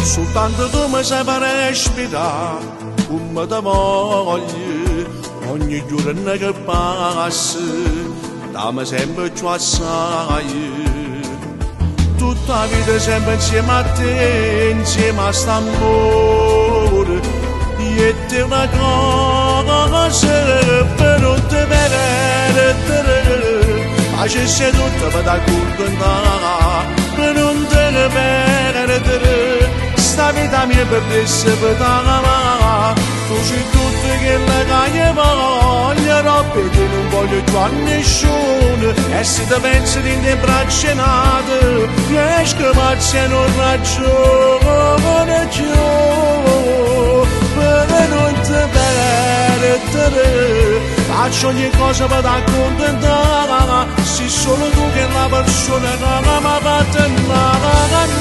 soltanto tu mi sai fare respirare, come ti voglio, ogni giorno che passa, dammi sempre più assai. Tutta la vita sempre insieme a te, insieme a st'amore, io e te una cosa per non te perdere, facessi tutto per t'accontentare, per non te perdere, sta vita mia perdesse per t'amare, tu sei tutto che io voglio, roba che non voglio più a nessuno, e se ti pensi di te braccia nate, riesco ma se non ragione più, per non te perdere, faccio ogni cosa per t'accontentare, sei solo tu che è la persona che mi ha fatto innamorare.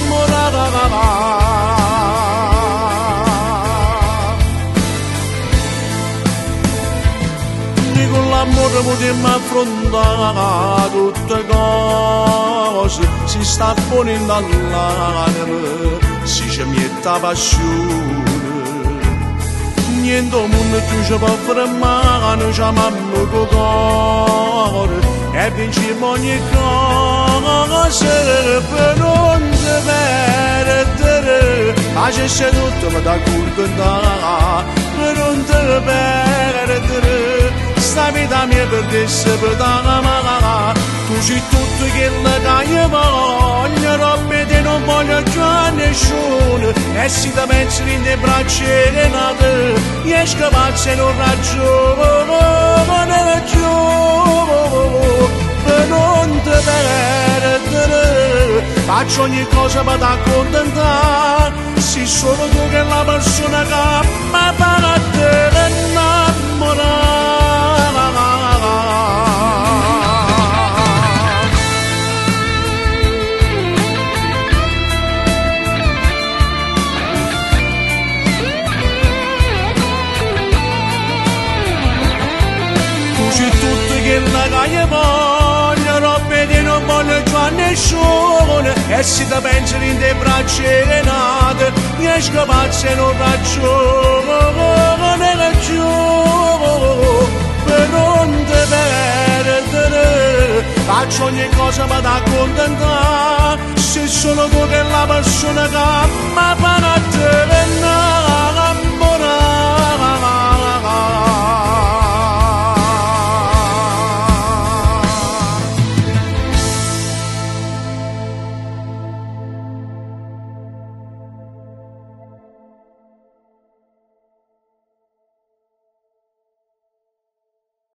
Con l'amore potremmo affrontare tutte cose, si sta ponendo all'anima, si ci mette passione. Niente mondo più ci può fermare, noi ci amiamo con cuore e vinciamo ogni cosa per non te perdere, facessi tutto per t'accontentare, per non te perdere, sta vita mia perdesse per t'amare, tu sei tutto quello che io voglio, roba che non voglio più a nessuno, e se ti pensi in te braccia nate, riesco a farsi non ragione più, per non te perdere, faccio ogni cosa per t'accontentare, sei solo tu che è la persona che mi fa te innamorare. Che io voglio, roba che non voglio più a nessuno, e se ti pensi in te braccia nate, riesco a farsi non ragione più, per non te perdere, faccio ogni cosa per t'accontentare, sei solo tu che è la persona che mi fa